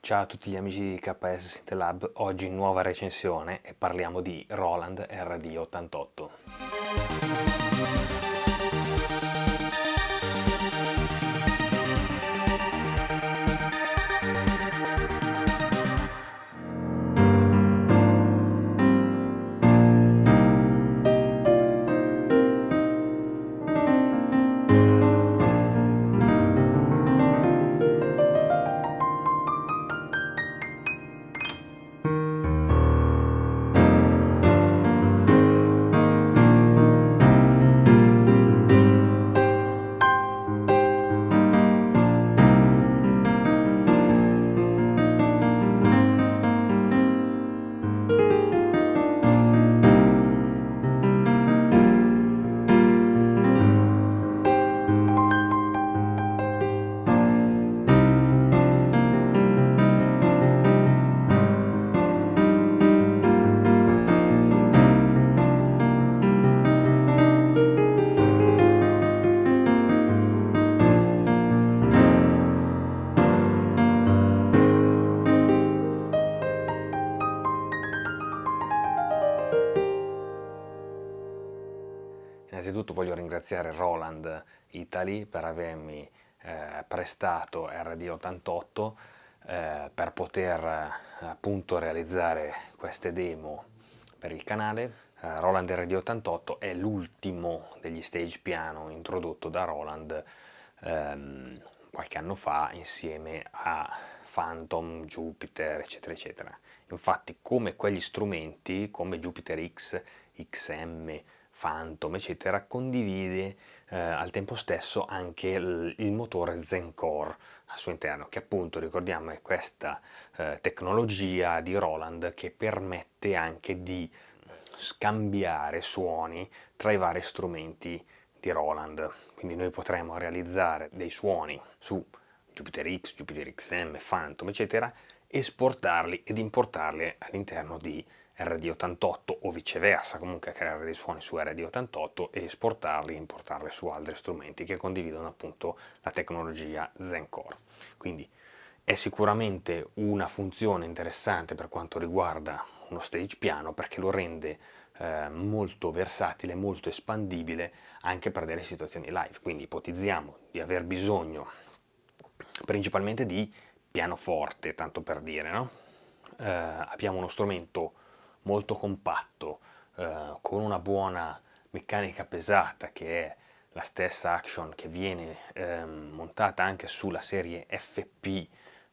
Ciao a tutti gli amici di KS Synth-Lab, oggi nuova recensione e parliamo di Roland RD88. Innanzitutto voglio ringraziare Roland Italy per avermi prestato RD88 per poter appunto realizzare queste demo per il canale. Roland RD88 è l'ultimo degli stage piano introdotto da Roland qualche anno fa insieme a Phantom, Jupiter, eccetera eccetera. Infatti come quegli strumenti, come Jupiter X, XM, Phantom eccetera, condivide al tempo stesso anche il motore Zen Core al suo interno, che appunto ricordiamo è questa tecnologia di Roland che permette anche di scambiare suoni tra i vari strumenti di Roland. Quindi noi potremo realizzare dei suoni su Jupiter X, Jupiter XM, Phantom eccetera, esportarli ed importarli all'interno di RD88 o viceversa, comunque creare dei suoni su RD88 e esportarli e importarli su altri strumenti che condividono appunto la tecnologia Zen Core. Quindi è sicuramente una funzione interessante per quanto riguarda uno stage piano perché lo rende molto versatile, molto espandibile anche per delle situazioni live. Quindi ipotizziamo di aver bisogno principalmente di pianoforte, tanto per dire, no? Abbiamo uno strumento molto compatto, con una buona meccanica pesata che è la stessa Action che viene montata anche sulla serie FP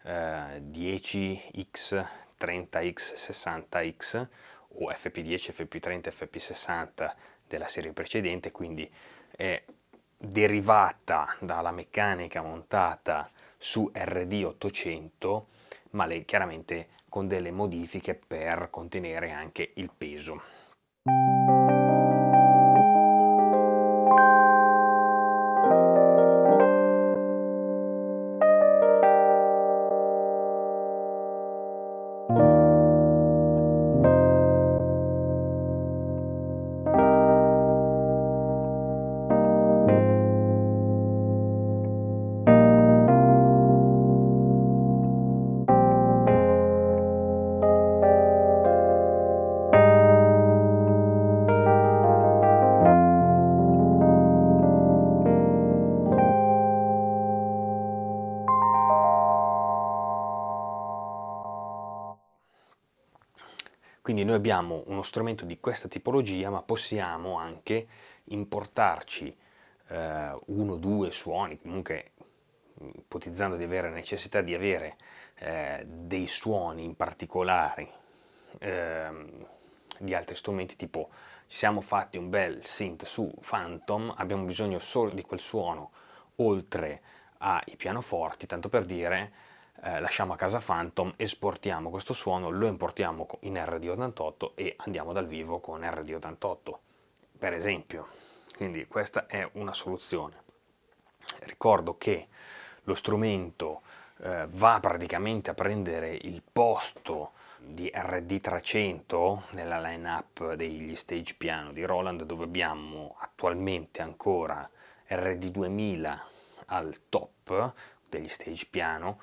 10X, 30X, 60X o FP10, FP30, FP60 della serie precedente, quindi è derivata dalla meccanica montata su RD800, ma lei chiaramente con delle modifiche per contenere anche il peso. Quindi noi abbiamo uno strumento di questa tipologia, ma possiamo anche importarci uno o due suoni, comunque ipotizzando di avere necessità di avere dei suoni in particolare di altri strumenti, tipo ci siamo fatti un bel synth su Phantom, abbiamo bisogno solo di quel suono oltre ai pianoforti, tanto per dire, lasciamo a casa Phantom, esportiamo questo suono, lo importiamo in RD88 e andiamo dal vivo con RD88, per esempio. Quindi questa è una soluzione. Ricordo che lo strumento va praticamente a prendere il posto di RD300 nella line-up degli stage piano di Roland, dove abbiamo attualmente ancora RD2000 al top degli stage piano.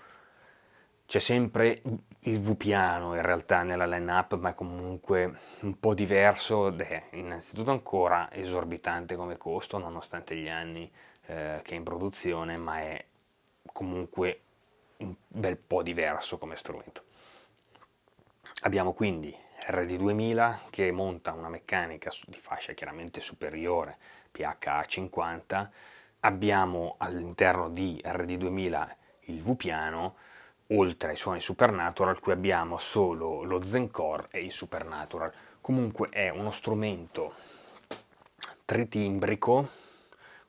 C'è sempre il V-piano in realtà nella line-up, ma è comunque un po' diverso ed è innanzitutto ancora esorbitante come costo, nonostante gli anni che è in produzione, ma è comunque un bel po' diverso come strumento. Abbiamo quindi RD2000 che monta una meccanica di fascia chiaramente superiore, PHA 50, abbiamo all'interno di RD2000 il V-piano, oltre ai suoni Supernatural, qui abbiamo solo lo Zencore e il Supernatural. Comunque è uno strumento tritimbrico,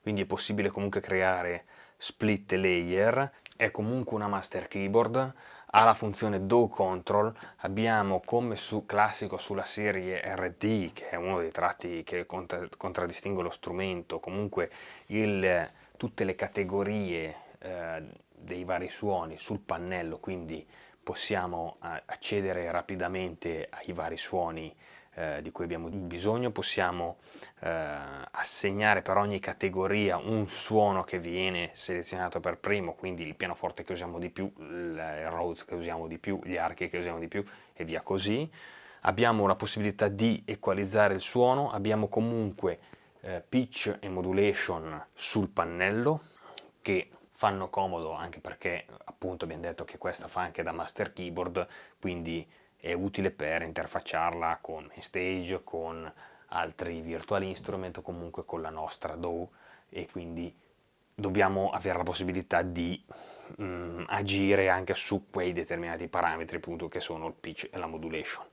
quindi è possibile comunque creare split layer, è comunque una master keyboard, ha la funzione DAW control, abbiamo come classico sulla serie RD, che è uno dei tratti che contraddistingue lo strumento, comunque tutte le categorie dei vari suoni sul pannello, quindi possiamo accedere rapidamente ai vari suoni di cui abbiamo bisogno, possiamo assegnare per ogni categoria un suono che viene selezionato per primo, quindi il pianoforte che usiamo di più, il Rhodes che usiamo di più, gli archi che usiamo di più e via così. Abbiamo la possibilità di equalizzare il suono, abbiamo comunque pitch e modulation sul pannello che fanno comodo anche perché appunto abbiamo detto che questa fa anche da master keyboard, quindi è utile per interfacciarla con Stage, con altri virtual instrument o comunque con la nostra DAW, e quindi dobbiamo avere la possibilità di agire anche su quei determinati parametri appunto che sono il pitch e la modulation.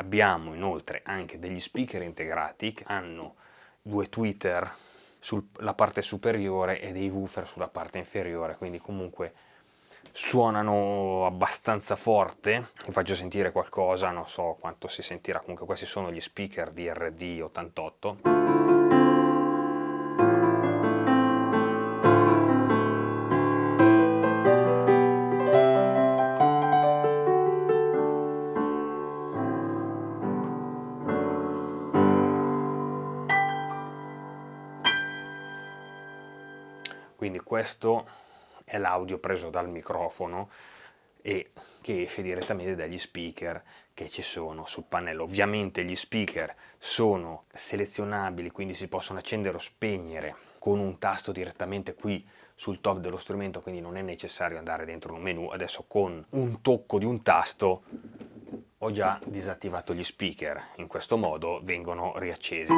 Abbiamo inoltre anche degli speaker integrati che hanno due tweeter sulla parte superiore e dei woofer sulla parte inferiore, quindi comunque suonano abbastanza forte. Vi faccio sentire qualcosa, non so quanto si sentirà, comunque questi sono gli speaker di RD88. Quindi questo è l'audio preso dal microfono e che esce direttamente dagli speaker che ci sono sul pannello. Ovviamente gli speaker sono selezionabili, quindi si possono accendere o spegnere con un tasto direttamente qui sul top dello strumento, quindi non è necessario andare dentro un menu. Adesso con un tocco di un tasto ho già disattivato gli speaker, in questo modo vengono riaccesi.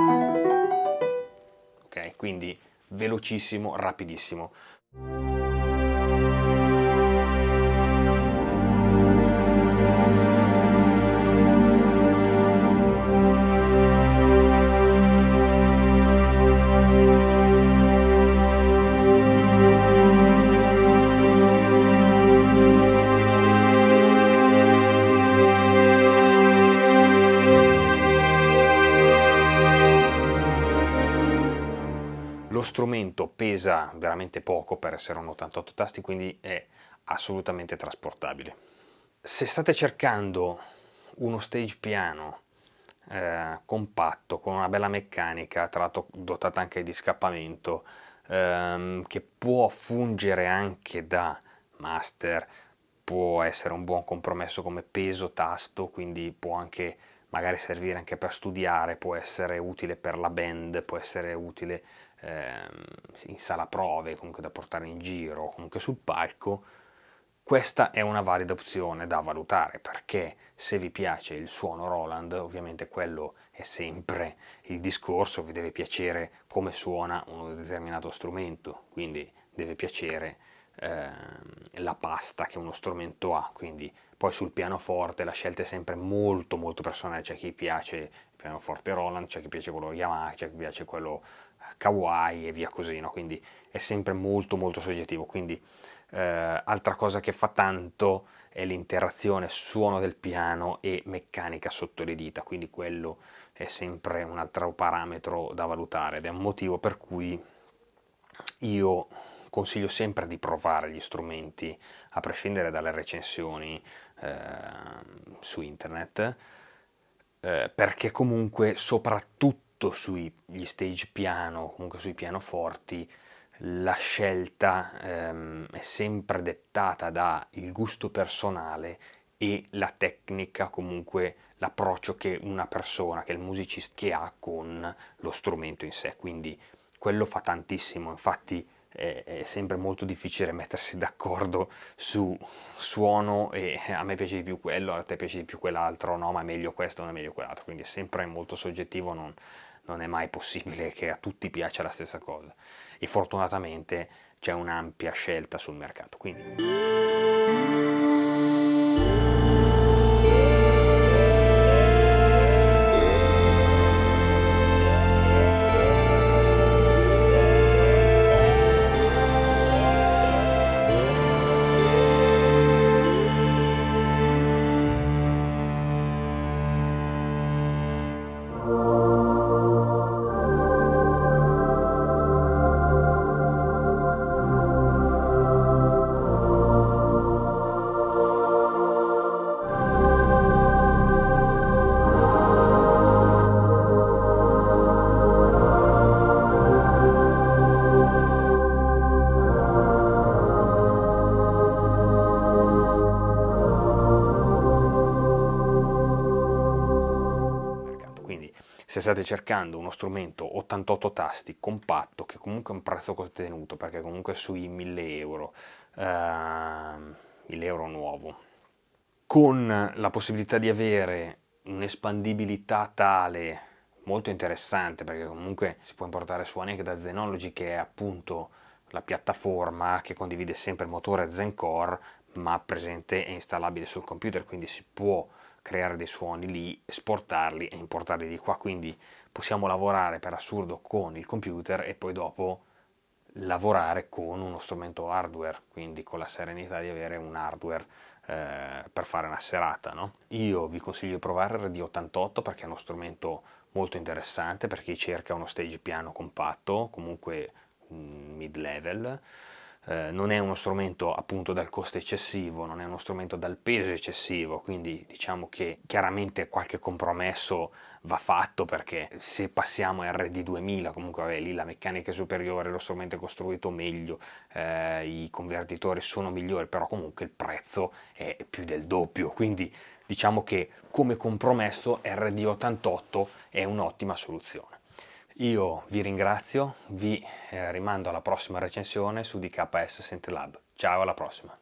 Ok, quindi velocissimo, rapidissimo. Lo strumento pesa veramente poco per essere un 88 tasti, quindi è assolutamente trasportabile. Se state cercando uno stage piano compatto, con una bella meccanica, tra l'altro dotata anche di scappamento, che può fungere anche da master, può essere un buon compromesso come peso tasto, quindi può anche magari servire anche per studiare, può essere utile per la band, può essere utile in sala prove, comunque da portare in giro, comunque sul palco. questa è una valida opzione da valutare, perché se vi piace il suono Roland, ovviamente quello è sempre il discorso, vi deve piacere come suona un determinato strumento, quindi deve piacere la pasta che uno strumento ha, quindi poi sul pianoforte la scelta è sempre molto molto personale, c'è chi piace il pianoforte Roland, c'è chi piace quello Yamaha, c'è chi piace quello Kawai e via così, no? Quindi è sempre molto molto soggettivo, quindi altra cosa che fa tanto è l'interazione suono del piano e meccanica sotto le dita, quindi quello è sempre un altro parametro da valutare ed è un motivo per cui io consiglio sempre di provare gli strumenti a prescindere dalle recensioni su internet, perché comunque soprattutto sugli stage piano, comunque sui pianoforti, la scelta è sempre dettata dal gusto personale e la tecnica, comunque l'approccio che una persona, che il musicista che ha con lo strumento in sé, quindi quello fa tantissimo, infatti è sempre molto difficile mettersi d'accordo su suono e a me piace di più quello, a te piace di più quell'altro, no, ma è meglio questo, non è meglio quell'altro, quindi è sempre molto soggettivo, non è mai possibile che a tutti piaccia la stessa cosa e fortunatamente c'è un'ampia scelta sul mercato. Quindi quindi se state cercando uno strumento 88 tasti compatto che comunque ha un prezzo contenuto, perché comunque sui 1000 euro, 1000 euro nuovo, con la possibilità di avere un'espandibilità tale molto interessante, perché comunque si può importare suoni anche da Zenology, che è appunto la piattaforma che condivide sempre il motore Zencore, ma presente e installabile sul computer, quindi si può creare dei suoni lì, esportarli e importarli di qua, quindi possiamo lavorare per assurdo con il computer e poi dopo lavorare con uno strumento hardware, quindi con la serenità di avere un hardware per fare una serata, no? Io vi consiglio di provare il RD88 perché è uno strumento molto interessante per chi cerca uno stage piano compatto, comunque mid level. Non è uno strumento appunto dal costo eccessivo, non è uno strumento dal peso eccessivo, quindi diciamo che chiaramente qualche compromesso va fatto, perché se passiamo a RD2000 comunque vabbè, lì la meccanica è superiore, lo strumento è costruito meglio, i convertitori sono migliori, però comunque il prezzo è più del doppio, quindi diciamo che come compromesso RD88 è un'ottima soluzione. Io vi ringrazio, vi rimando alla prossima recensione su DKS Synth Lab. Ciao, alla prossima!